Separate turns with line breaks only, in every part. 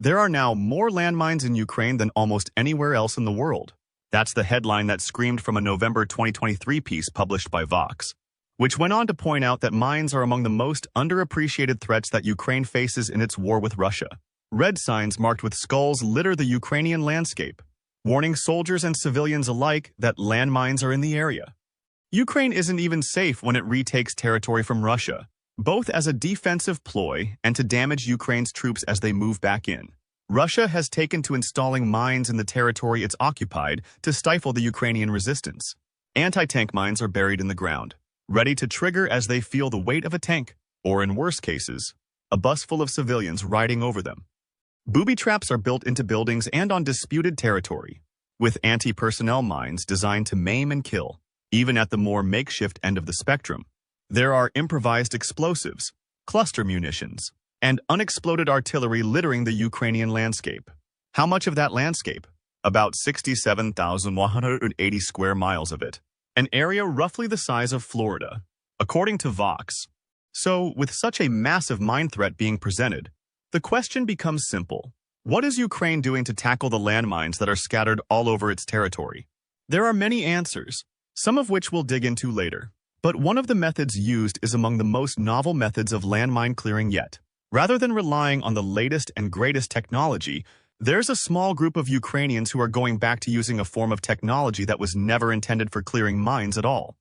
There are now more landmines in Ukraine than almost anywhere else in the world. That's the headline that screamed from a November 2023 piece published by Vox, which went on to point out that mines are among the most underappreciated threats that Ukraine faces in its war with Russia. Red signs marked with skulls litter the Ukrainian landscape, warning soldiers and civilians alike that landmines are in the area. Ukraine isn't even safe when it retakes territory from Russia, both as a defensive ploy and to damage Ukraine's troops as they move back in. Russia has taken to installing mines in the territory it's occupied to stifle the Ukrainian resistance. Anti-tank mines are buried in the ground, ready to trigger as they feel the weight of a tank, or in worse cases, a bus full of civilians riding over them. Booby traps are built into buildings and on disputed territory, with anti-personnel mines designed to maim and kill. Even at the more makeshift end of the spectrum, there are improvised explosives, cluster munitions, and unexploded artillery littering the Ukrainian landscape. How much of that landscape? About 67,180 square miles of it, an area roughly the size of Florida, according to Vox. So, with such a massive mine threat being presented, the question becomes simple. What is Ukraine doing to tackle the landmines that are scattered all over its territory? There are many answers, some of which we'll dig into later. But one of the methods used is among the most novel methods of landmine clearing yet. Rather than relying on the latest and greatest technology, there's a small group of Ukrainians who are going back to using a form of technology that was never intended for clearing mines at all.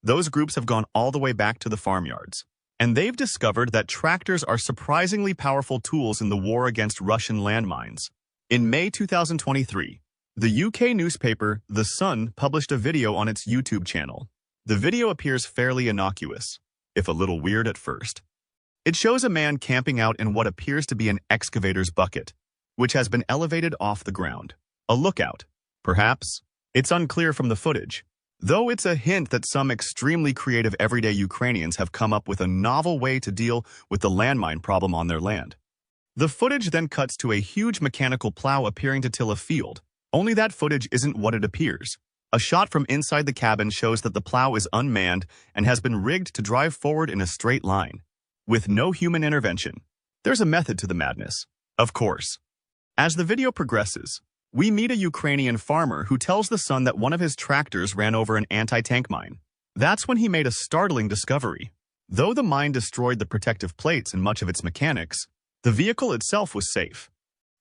Those groups have gone all the way back to the farmyards, and they've discovered that tractors are surprisingly powerful tools in the war against Russian landmines. In May 2023, the UK newspaper The Sun published a video on its YouTube channel. The video appears fairly innocuous, if a little weird at first. It shows a man camping out in what appears to be an excavator's bucket, which has been elevated off the ground. A lookout, perhaps? It's unclear from the footage, though it's a hint that some extremely creative everyday Ukrainians have come up with a novel way to deal with the landmine problem on their land. The footage then cuts to a huge mechanical plow appearing to till a field, only that footage isn't what it appears. A shot from inside the cabin shows that the plow is unmanned and has been rigged to drive forward in a straight line, with no human intervention. There's a method to the madness, of course. As the video progresses, we meet a Ukrainian farmer who tells the Sun that one of his tractors ran over an anti-tank mine. That's when he made a startling discovery. Though the mine destroyed the protective plates and much of its mechanics, the vehicle itself was safe.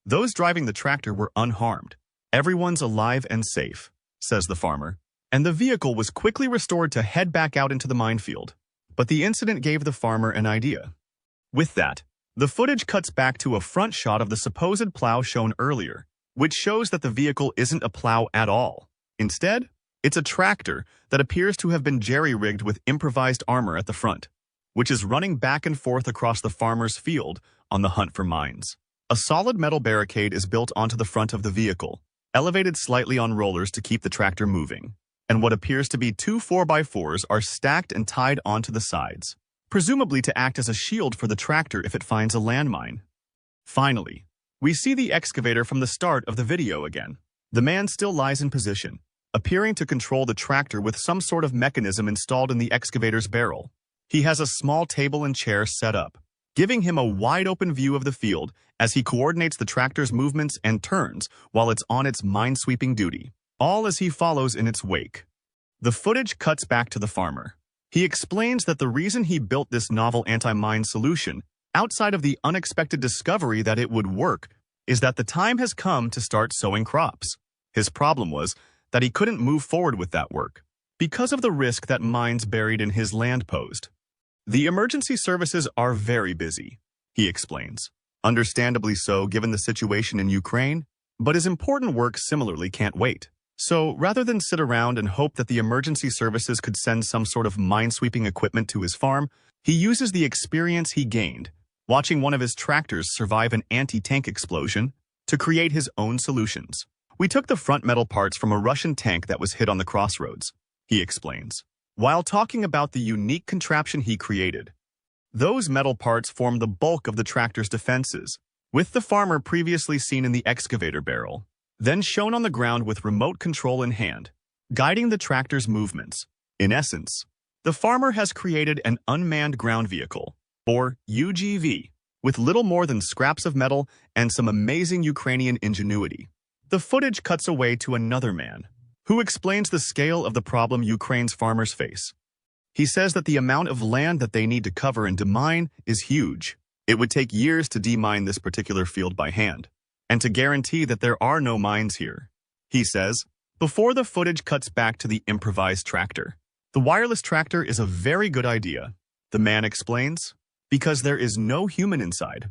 Those driving the tractor were unharmed. Everyone's alive and safe, says the farmer, and the vehicle was quickly restored to head back out into the minefield. But the incident gave the farmer an idea. With that, the footage cuts back to a front shot of the supposed plow shown earlier, which shows that the vehicle isn't a plow at all. Instead, it's a tractor that appears to have been jerry-rigged with improvised armor at the front, which is running back and forth across the farmer's field on the hunt for mines. A solid metal barricade is built onto the front of the vehicle, elevated slightly on rollers to keep the tractor moving, and what appears to be two 4x4s are stacked and tied onto the sides, presumably to act as a shield for the tractor if it finds a landmine. Finally, we see the excavator from the start of the video again. The man still lies in position, appearing to control the tractor with some sort of mechanism installed in the excavator's barrel. He has a small table and chair set up, giving him a wide-open view of the field as he coordinates the tractor's movements and turns while it's on its mine-sweeping duty, all as he follows in its wake. The footage cuts back to the farmer. He explains that the reason he built this novel anti-mine solution, outside of the unexpected discovery that it would work, is that the time has come to start sowing crops. His problem was that he couldn't move forward with that work because of the risk that mines buried in his land posed. The emergency services are very busy, he explains. Understandably so given the situation in Ukraine, but his important work similarly can't wait. So rather than sit around and hope that the emergency services could send some sort of mine-sweeping equipment to his farm, he uses the experience he gained, watching one of his tractors survive an anti-tank explosion, to create his own solutions. We took the front metal parts from a Russian tank that was hit on the crossroads, he explains, while talking about the unique contraption he created. Those metal parts form the bulk of the tractor's defenses, with the farmer previously seen in the excavator barrel, then shown on the ground with remote control in hand, guiding the tractor's movements. In essence, the farmer has created an unmanned ground vehicle, or UGV, with little more than scraps of metal and some amazing Ukrainian ingenuity. The footage cuts away to another man, who explains the scale of the problem Ukraine's farmers face. He says that the amount of land that they need to cover and demine is huge. It would take years to demine this particular field by hand, and to guarantee that there are no mines here. He says, before the footage cuts back to the improvised tractor. The wireless tractor is a very good idea, the man explains, because there is no human inside.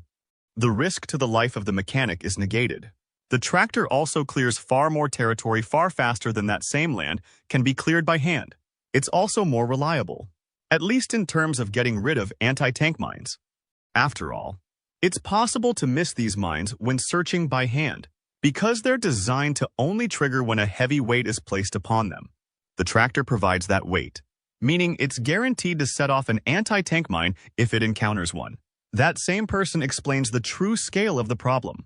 The risk to the life of the mechanic is negated. The tractor also clears far more territory far faster than that same land can be cleared by hand. It's also more reliable, at least in terms of getting rid of anti-tank mines. After all, it's possible to miss these mines when searching by hand, because they're designed to only trigger when a heavy weight is placed upon them. The tractor provides that weight, meaning it's guaranteed to set off an anti-tank mine if it encounters one. That same person explains the true scale of the problem.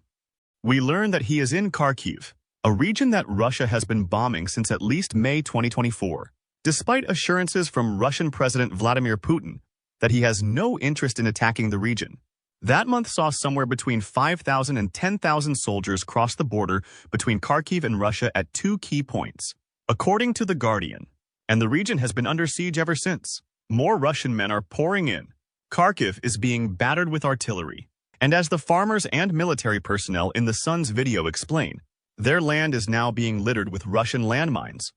We learn that he is in Kharkiv, a region that Russia has been bombing since at least May 2024, despite assurances from Russian President Vladimir Putin that he has no interest in attacking the region. That month saw somewhere between 5,000 and 10,000 soldiers cross the border between Kharkiv and Russia at two key points, according to The Guardian, and the region has been under siege ever since. More Russian men are pouring in. Kharkiv is being battered with artillery, and as the farmers and military personnel in the Sun's video explain, their land is now being littered with Russian landmines.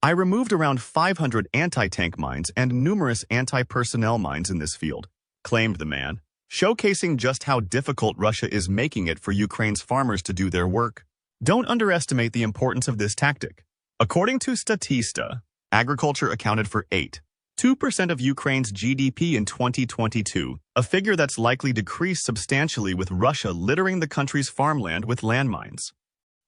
I removed around 500 anti-tank mines and numerous anti-personnel mines in this field, claimed the man, showcasing just how difficult Russia is making it for Ukraine's farmers to do their work. Don't underestimate the importance of this tactic. According to Statista, agriculture accounted for 8.2% of Ukraine's GDP in 2022, a figure that's likely decreased substantially with Russia littering the country's farmland with landmines.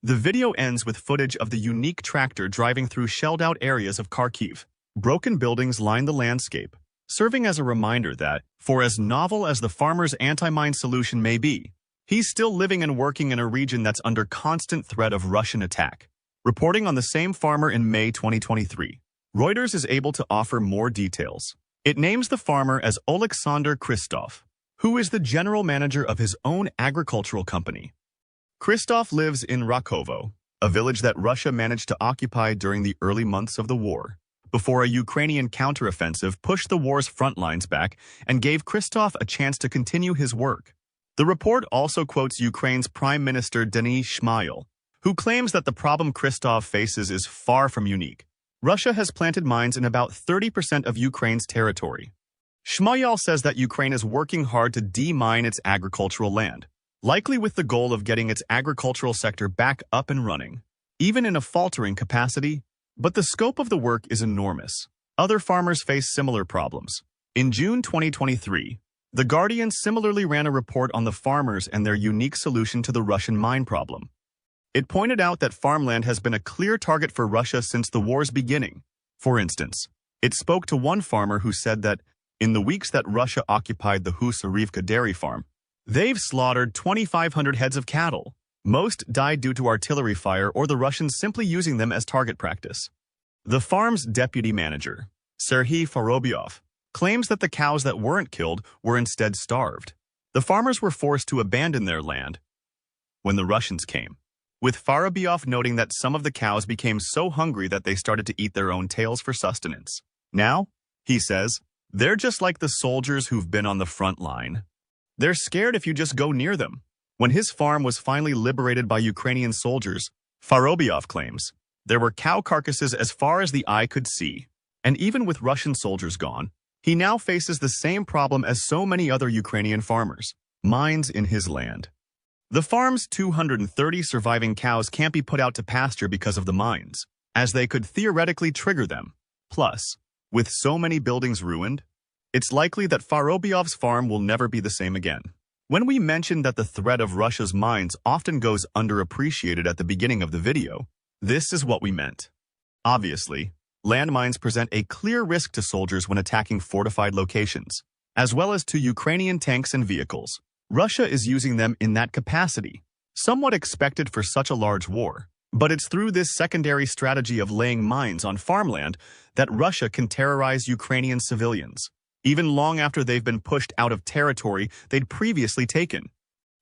The video ends with footage of the unique tractor driving through shelled-out areas of Kharkiv. Broken buildings line the landscape, serving as a reminder that, for as novel as the farmer's anti-mine solution may be, he's still living and working in a region that's under constant threat of Russian attack. Reporting on the same farmer in May 2023, Reuters is able to offer more details. It names the farmer as Oleksandr Kristov, who is the general manager of his own agricultural company. Kristov lives in Rakovo, a village that Russia managed to occupy during the early months of the war, before a Ukrainian counteroffensive pushed the war's front lines back and gave Kristov a chance to continue his work. The report also quotes Ukraine's Prime Minister Denis Shmyhal, who claims that the problem Kristov faces is far from unique. Russia has planted mines in about 30% of Ukraine's territory. Shmyhal says that Ukraine is working hard to demine its agricultural land, likely with the goal of getting its agricultural sector back up and running, even in a faltering capacity. But the scope of the work is enormous. Other farmers face similar problems. In June 2023, The Guardian similarly ran a report on the farmers and their unique solution to the Russian mine problem. It pointed out that farmland has been a clear target for Russia since the war's beginning. For instance, it spoke to one farmer who said that, in the weeks that Russia occupied the Husarivka dairy farm, they've slaughtered 2,500 heads of cattle. Most died due to artillery fire or the Russians simply using them as target practice. The farm's deputy manager, Serhiy Forobyov, claims that the cows that weren't killed were instead starved. The farmers were forced to abandon their land when the Russians came, with Forobyov noting that some of the cows became so hungry that they started to eat their own tails for sustenance. Now, he says, they're just like the soldiers who've been on the front line. They're scared if you just go near them. When his farm was finally liberated by Ukrainian soldiers, Forobyov claims, there were cow carcasses as far as the eye could see. And even with Russian soldiers gone, he now faces the same problem as so many other Ukrainian farmers, mines in his land. The farm's 230 surviving cows can't be put out to pasture because of the mines, as they could theoretically trigger them. Plus, with so many buildings ruined, it's likely that Forobyov's farm will never be the same again. When we mentioned that the threat of Russia's mines often goes underappreciated at the beginning of the video, this is what we meant. Obviously, landmines present a clear risk to soldiers when attacking fortified locations, as well as to Ukrainian tanks and vehicles. Russia is using them in that capacity, somewhat expected for such a large war. But it's through this secondary strategy of laying mines on farmland that Russia can terrorize Ukrainian civilians. even long after they've been pushed out of territory they'd previously taken.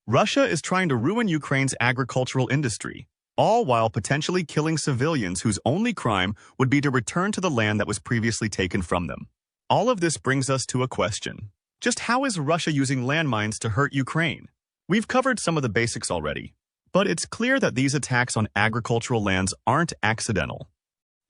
Russia is trying to ruin Ukraine's agricultural industry, all while potentially killing civilians whose only crime would be to return to the land that was previously taken from them. All of this brings us to a question. Just how is Russia using landmines to hurt Ukraine? We've covered some of the basics already, but it's clear that these attacks on agricultural lands aren't accidental.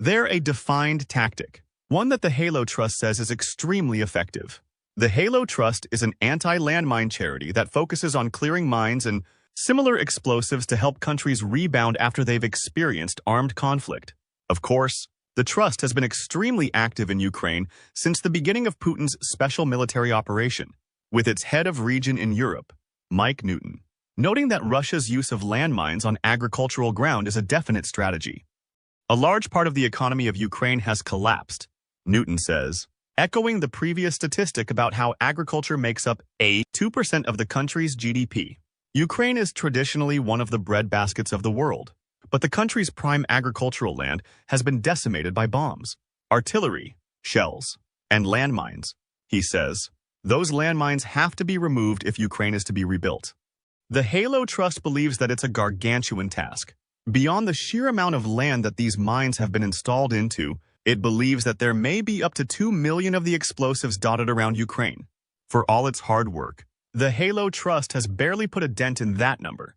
They're a defined tactic, one that the Halo Trust says is extremely effective. The Halo Trust is an anti-landmine charity that focuses on clearing mines and similar explosives to help countries rebound after they've experienced armed conflict. Of course, the Trust has been extremely active in Ukraine since the beginning of Putin's special military operation, with its head of region in Europe, Mike Newton, noting that Russia's use of landmines on agricultural ground is a definite strategy. A large part of the economy of Ukraine has collapsed, Newton says, echoing the previous statistic about how agriculture makes up 2% of the country's GDP. Ukraine is traditionally one of the breadbaskets of the world, but the country's prime agricultural land has been decimated by bombs, artillery, shells, and landmines, he says. Those landmines have to be removed if Ukraine is to be rebuilt. The Halo Trust believes that it's a gargantuan task. Beyond the sheer amount of land that these mines have been installed into, it believes that there may be up to 2 million of the explosives dotted around Ukraine. For all its hard work, the Halo Trust has barely put a dent in that number.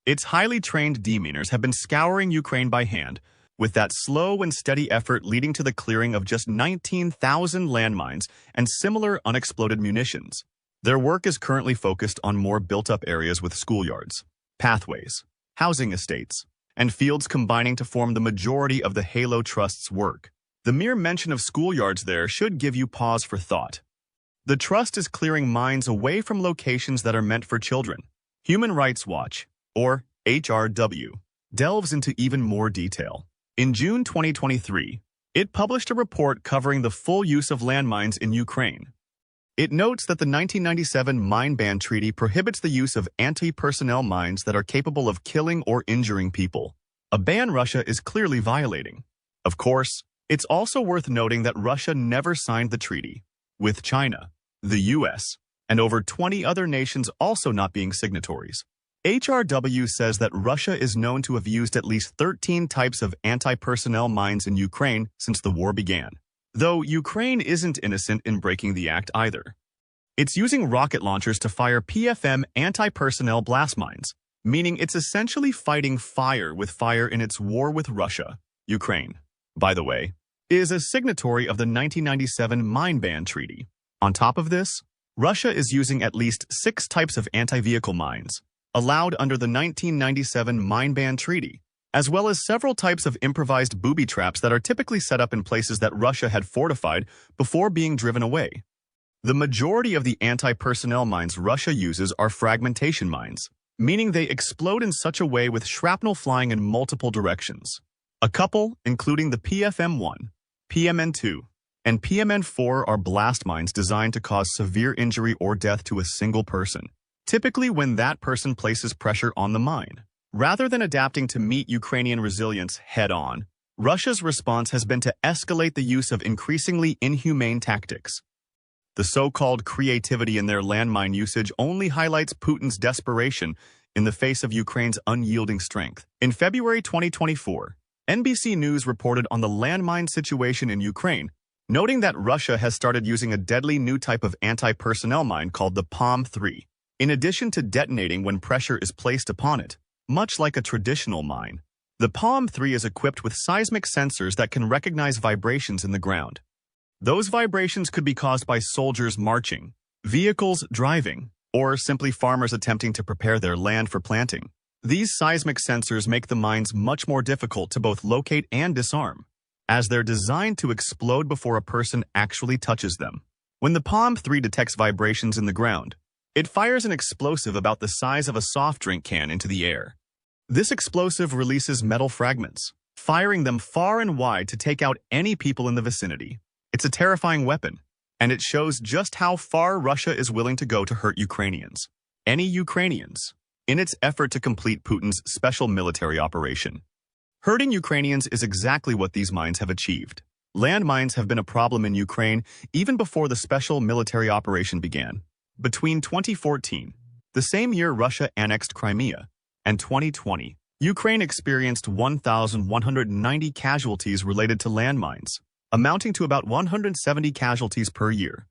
Its highly trained deminers have been scouring Ukraine by hand, with that slow and steady effort leading to the clearing of just 19,000 landmines and similar unexploded munitions. Their work is currently focused on more built-up areas with schoolyards, pathways, housing estates, and fields combining to form the majority of the Halo Trust's work. The mere mention of schoolyards there should give you pause for thought. The Trust is clearing mines away from locations that are meant for children. Human Rights Watch, or HRW, delves into even more detail. In June 2023, it published a report covering the full use of landmines in Ukraine. It notes that the 1997 Mine Ban Treaty prohibits the use of anti-personnel mines that are capable of killing or injuring people, a ban Russia is clearly violating. Of course, it's also worth noting that Russia never signed the treaty, with China, the US, and over 20 other nations also not being signatories. HRW says that Russia is known to have used at least 13 types of anti-personnel mines in Ukraine since the war began, though Ukraine isn't innocent in breaking the act either. It's using rocket launchers to fire PFM anti-personnel blast mines, meaning it's essentially fighting fire with fire in its war with Russia. Ukraine, by the way, is a signatory of the 1997 Mine Ban Treaty. On top of this, Russia is using at least 6 types of anti-vehicle mines, allowed under the 1997 Mine Ban Treaty, as well as several types of improvised booby traps that are typically set up in places that Russia had fortified before being driven away. The majority of the anti-personnel mines Russia uses are fragmentation mines, meaning they explode in such a way with shrapnel flying in multiple directions. A couple, including the PFM-1, PMN-2, and PMN-4 are blast mines designed to cause severe injury or death to a single person, typically when that person places pressure on the mine. Rather than adapting to meet Ukrainian resilience head-on, Russia's response has been to escalate the use of increasingly inhumane tactics. The so-called creativity in their landmine usage only highlights Putin's desperation in the face of Ukraine's unyielding strength. In February 2024, NBC News reported on the landmine situation in Ukraine, noting that Russia has started using a deadly new type of anti-personnel mine called the POM-3, in addition to detonating when pressure is placed upon it. Much like a traditional mine, the POM-3 is equipped with seismic sensors that can recognize vibrations in the ground. Those vibrations could be caused by soldiers marching, vehicles driving, or simply farmers attempting to prepare their land for planting. These seismic sensors make the mines much more difficult to both locate and disarm, as they're designed to explode before a person actually touches them. When the POM-3 detects vibrations in the ground, it fires an explosive about the size of a soft drink can into the air. This explosive releases metal fragments, firing them far and wide to take out any people in the vicinity. It's a terrifying weapon, and it shows just how far Russia is willing to go to hurt Ukrainians. Any Ukrainians, in its effort to complete Putin's special military operation. Hurting Ukrainians is exactly what these mines have achieved. Landmines have been a problem in Ukraine even before the special military operation began. Between 2014, the same year Russia annexed Crimea, and 2020, Ukraine experienced 1,190 casualties related to landmines, amounting to about 170 casualties per year.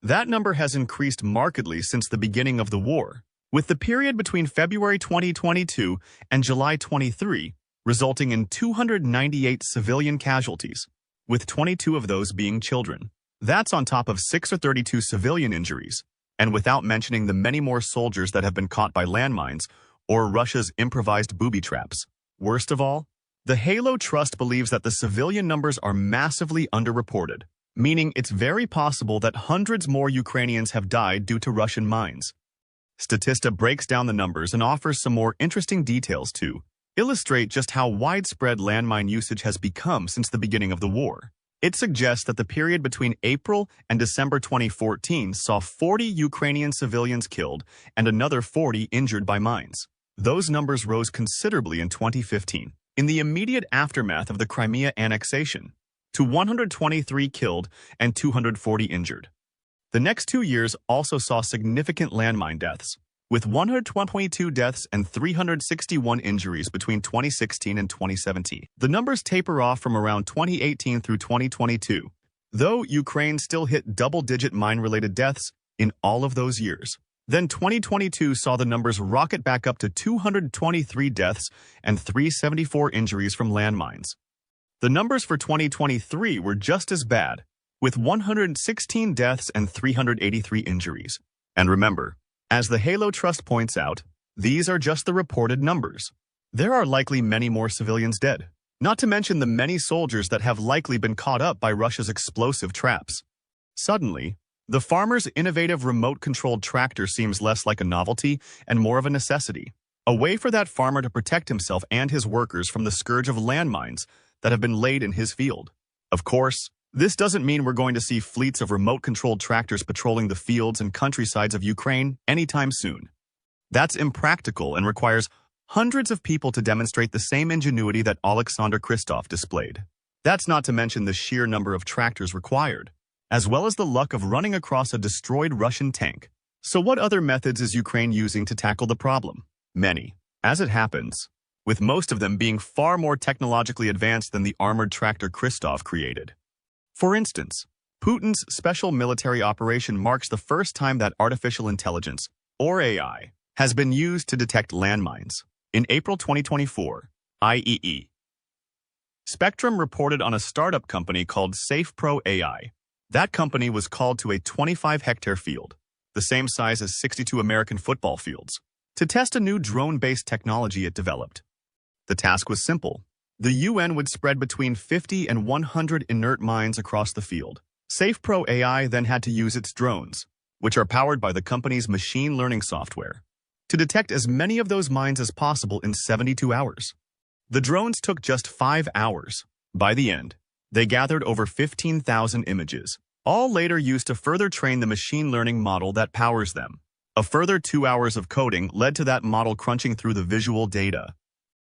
That number has increased markedly since the beginning of the war, with the period between February 2022 and July 23 resulting in 298 civilian casualties, with 22 of those being children. That's on top of 6 or 32 civilian injuries, and without mentioning the many more soldiers that have been caught by landmines or Russia's improvised booby traps. Worst of all, the Halo Trust believes that the civilian numbers are massively underreported, meaning it's very possible that hundreds more Ukrainians have died due to Russian mines. Statista breaks down the numbers and offers some more interesting details to illustrate just how widespread landmine usage has become since the beginning of the war. It suggests that the period between April and December 2014 saw 40 Ukrainian civilians killed and another 40 injured by mines. Those numbers rose considerably in 2015, in the immediate aftermath of the Crimea annexation, to 123 killed and 240 injured. The next 2 years also saw significant landmine deaths, with 122 deaths and 361 injuries between 2016 and 2017. The numbers taper off from around 2018 through 2022, though Ukraine still hit double-digit mine-related deaths in all of those years. Then 2022 saw the numbers rocket back up to 223 deaths and 374 injuries from landmines. The numbers for 2023 were just as bad, with 116 deaths and 383 injuries. And remember, as the Halo Trust points out, these are just the reported numbers. There are likely many more civilians dead, not to mention the many soldiers that have likely been caught up by Russia's explosive traps. Suddenly, the farmer's innovative remote-controlled tractor seems less like a novelty and more of a necessity, a way for that farmer to protect himself and his workers from the scourge of landmines that have been laid in his field. Of course, this doesn't mean we're going to see fleets of remote-controlled tractors patrolling the fields and countrysides of Ukraine anytime soon. That's impractical and requires hundreds of people to demonstrate the same ingenuity that Alexander Christoph displayed. That's not to mention the sheer number of tractors required, as well as the luck of running across a destroyed Russian tank. So what other methods is Ukraine using to tackle the problem? Many, as it happens, with most of them being far more technologically advanced than the armored tractor Christoph created. For instance, Putin's special military operation marks the first time that artificial intelligence, or AI, has been used to detect landmines. In April 2024, IEE Spectrum reported on a startup company called SafePro AI. That company was called to a 25-hectare field, the same size as 62 American football fields, to test a new drone-based technology it developed. The task was simple. The UN would spread between 50 and 100 inert mines across the field. SafePro AI then had to use its drones, which are powered by the company's machine learning software, to detect as many of those mines as possible in 72 hours. The drones took just 5 hours. By the end, they gathered over 15,000 images, all later used to further train the machine learning model that powers them. A further 2 hours of coding led to that model crunching through the visual data.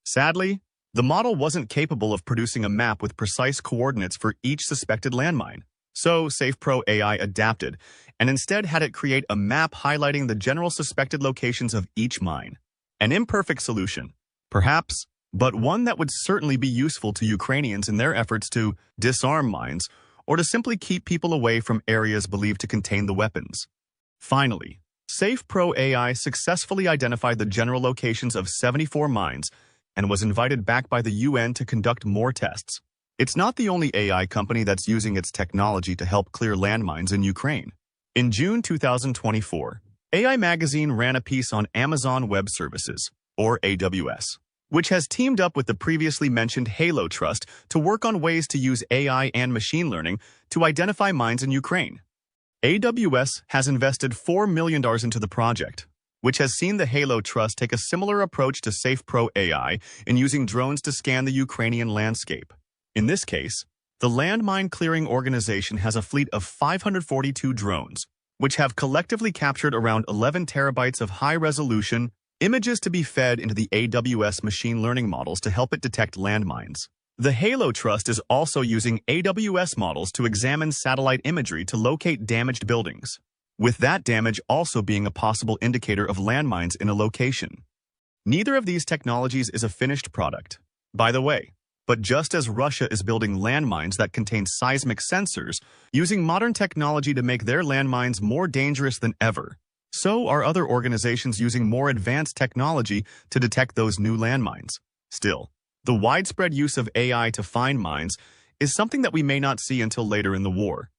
Sadly, the model wasn't capable of producing a map with precise coordinates for each suspected landmine, so SafePro AI adapted and instead had it create a map highlighting the general suspected locations of each mine. An imperfect solution, perhaps, but one that would certainly be useful to Ukrainians in their efforts to disarm mines or to simply keep people away from areas believed to contain the weapons. Finally, SafePro AI successfully identified the general locations of 74 mines and was invited back by the UN to conduct more tests. It's not the only AI company that's using its technology to help clear landmines in Ukraine. In June 2024, AI Magazine ran a piece on Amazon Web Services, or AWS, which has teamed up with the previously mentioned Halo Trust to work on ways to use AI and machine learning to identify mines in Ukraine. AWS has invested $4 million into the project, which has seen the Halo Trust take a similar approach to SafePro AI in using drones to scan the Ukrainian landscape. In this case, the landmine clearing organization has a fleet of 542 drones, which have collectively captured around 11 terabytes of high-resolution images to be fed into the AWS machine learning models to help it detect landmines. The Halo Trust is also using AWS models to examine satellite imagery to locate damaged buildings, with that damage also being a possible indicator of landmines in a location. Neither of these technologies is a finished product, by the way, but just as Russia is building landmines that contain seismic sensors, using modern technology to make their landmines more dangerous than ever, so are other organizations using more advanced technology to detect those new landmines. Still, the widespread use of AI to find mines is something that we may not see until later in the war.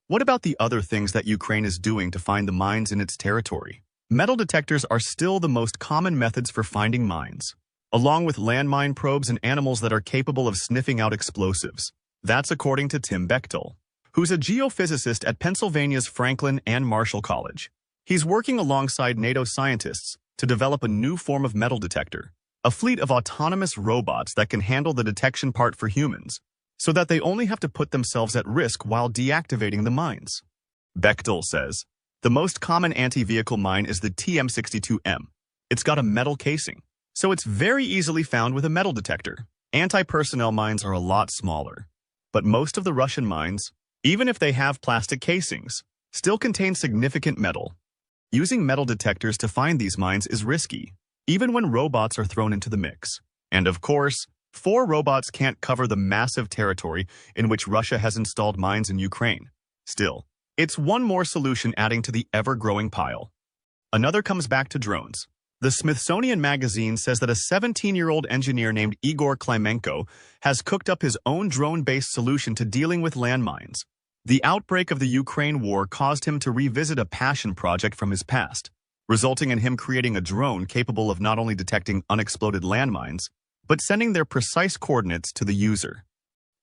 What about the other things that Ukraine is doing to find the mines in its territory? Metal detectors are still the most common methods for finding mines, along with landmine probes and animals that are capable of sniffing out explosives. That's according to Tim Bechtel, who's a geophysicist at Pennsylvania's Franklin and Marshall College. He's working alongside NATO scientists to develop a new form of metal detector, a fleet of autonomous robots that can handle the detection part for humans, so that they only have to put themselves at risk while deactivating the mines. Bechtel says, the most common anti-vehicle mine is the TM62M. It's got a metal casing, so it's very easily found with a metal detector. Anti-personnel mines are a lot smaller, but most of the Russian mines, even if they have plastic casings, still contain significant metal. Using metal detectors to find these mines is risky, even when robots are thrown into the mix. And of course, 4 robots can't cover the massive territory in which Russia has installed mines in Ukraine. Still, it's one more solution adding to the ever-growing pile. Another comes back to drones. The Smithsonian Magazine says that a 17-year-old engineer named Igor Klimenko has cooked up his own drone-based solution to dealing with landmines. The outbreak of the Ukraine war caused him to revisit a passion project from his past, resulting in him creating a drone capable of not only detecting unexploded landmines, but sending their precise coordinates to the user.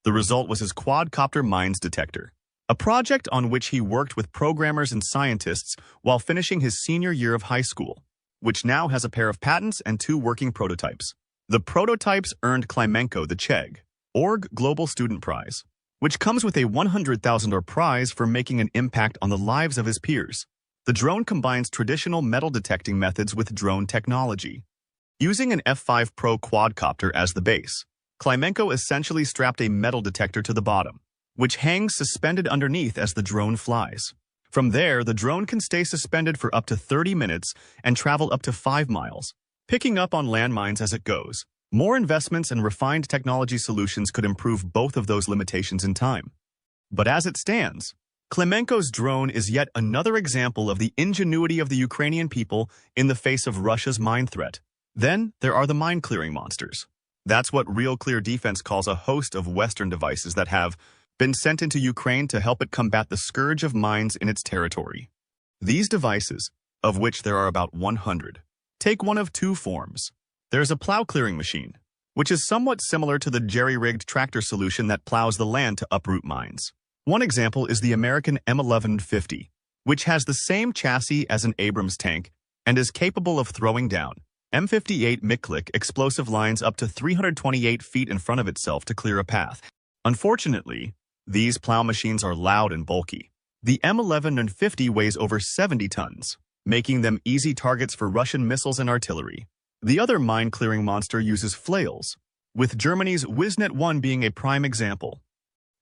The result was his quadcopter mines detector, a project on which he worked with programmers and scientists while finishing his senior year of high school, which now has a pair of patents and 2 working prototypes. The prototypes earned Klimenko the CHEG, Org Global Student Prize, which comes with a $100,000 prize for making an impact on the lives of his peers. The drone combines traditional metal detecting methods with drone technology. Using an F5 Pro quadcopter as the base, Klimenko essentially strapped a metal detector to the bottom, which hangs suspended underneath as the drone flies. From there, the drone can stay suspended for up to 30 minutes and travel up to 5 miles, picking up on landmines as it goes. More investments and refined technology solutions could improve both of those limitations in time. But as it stands, Klimenko's drone is yet another example of the ingenuity of the Ukrainian people in the face of Russia's mine threat. Then there are the mine-clearing monsters. That's what Real Clear Defense calls a host of Western devices that have been sent into Ukraine to help it combat the scourge of mines in its territory. These devices, of which there are about 100, take one of 2 forms. There's a plow clearing machine, which is somewhat similar to the jerry-rigged tractor solution that plows the land to uproot mines. One example is the American M1150, which has the same chassis as an Abrams tank and is capable of throwing down M58 MIG-click explosive lines up to 328 feet in front of itself to clear a path. Unfortunately, these plow machines are loud and bulky. The M1150 weighs over 70 tons, making them easy targets for Russian missiles and artillery. The other mine-clearing monster uses flails, with Germany's Wiznet-1 being a prime example.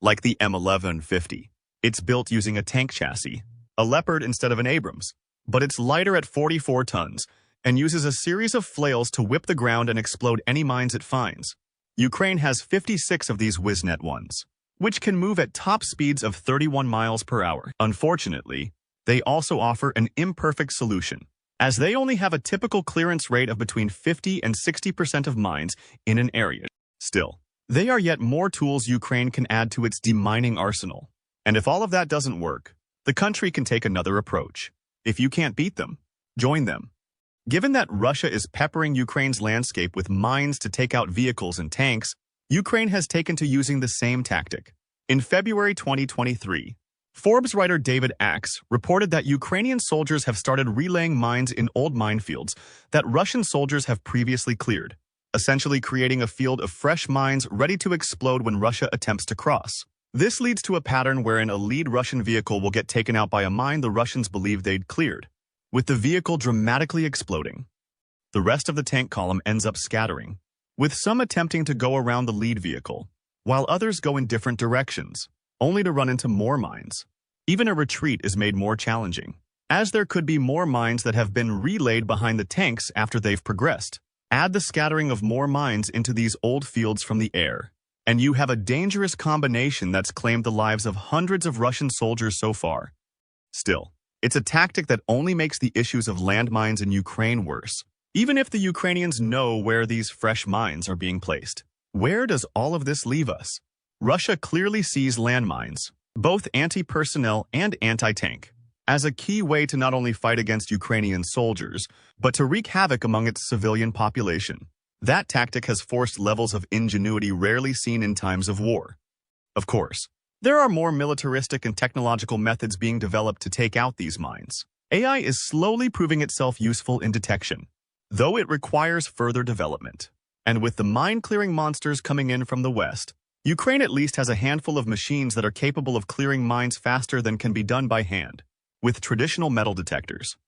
Like the M1150, it's built using a tank chassis, a Leopard instead of an Abrams, but it's lighter at 44 tons and uses a series of flails to whip the ground and explode any mines it finds. Ukraine has 56 of these Wiznet-1s, which can move at top speeds of 31 miles per hour. Unfortunately, they also offer an imperfect solution, as they only have a typical clearance rate of between 50 and 60% of mines in an area. Still, they are yet more tools Ukraine can add to its demining arsenal. And if all of that doesn't work, the country can take another approach. If you can't beat them, join them. Given that Russia is peppering Ukraine's landscape with mines to take out vehicles and tanks, Ukraine has taken to using the same tactic. In February 2023, Forbes writer David Axe reported that Ukrainian soldiers have started relaying mines in old minefields that Russian soldiers have previously cleared, essentially creating a field of fresh mines ready to explode when Russia attempts to cross. This leads to a pattern wherein a lead Russian vehicle will get taken out by a mine the Russians believe they'd cleared, with the vehicle dramatically exploding. The rest of the tank column ends up scattering, with some attempting to go around the lead vehicle. while others go in different directions, only to run into more mines. Even a retreat is made more challenging, as there could be more mines that have been relayed behind the tanks after they've progressed. Add the scattering of more mines into these old fields from the air, and you have a dangerous combination that's claimed the lives of hundreds of Russian soldiers so far. Still, it's a tactic that only makes the issues of landmines in Ukraine worse, even if the Ukrainians know where these fresh mines are being placed. Where does all of this leave us? Russia clearly sees landmines, both anti-personnel and anti-tank, as a key way to not only fight against Ukrainian soldiers, but to wreak havoc among its civilian population. That tactic has forced levels of ingenuity rarely seen in times of war. Of course, there are more militaristic and technological methods being developed to take out these mines. AI is slowly proving itself useful in detection, though it requires further development. And with the mine-clearing monsters coming in from the west, Ukraine at least has a handful of machines that are capable of clearing mines faster than can be done by hand, with traditional metal detectors.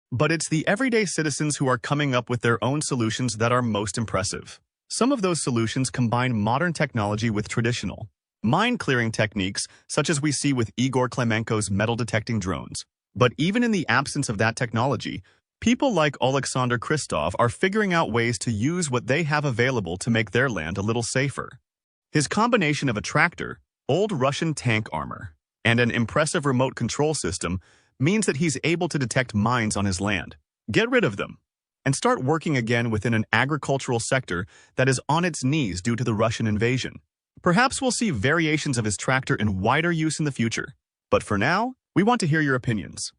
But it's the everyday citizens who are coming up with their own solutions that are most impressive. Some of those solutions combine modern technology with traditional mine-clearing techniques, such as we see with Igor Klemenko's metal-detecting drones. But even in the absence of that technology, people like Alexander Kristov are figuring out ways to use what they have available to make their land a little safer. His combination of a tractor, old Russian tank armor, and an impressive remote control system means that he's able to detect mines on his land, get rid of them, and start working again within an agricultural sector that is on its knees due to the Russian invasion. Perhaps we'll see variations of his tractor in wider use in the future. But for now, we want to hear your opinions.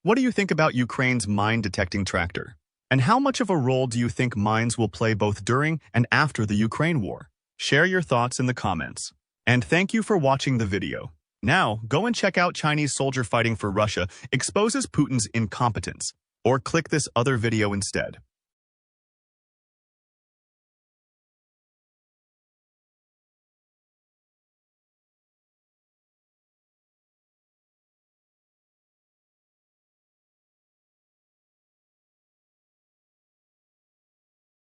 What do you think about Ukraine's mine-detecting tractor? And how much of a role do you think mines will play both during and after the Ukraine war? Share your thoughts in the comments. And thank you for watching the video. Now, go and check out Chinese soldier fighting for Russia exposes Putin's incompetence, or click this other video instead.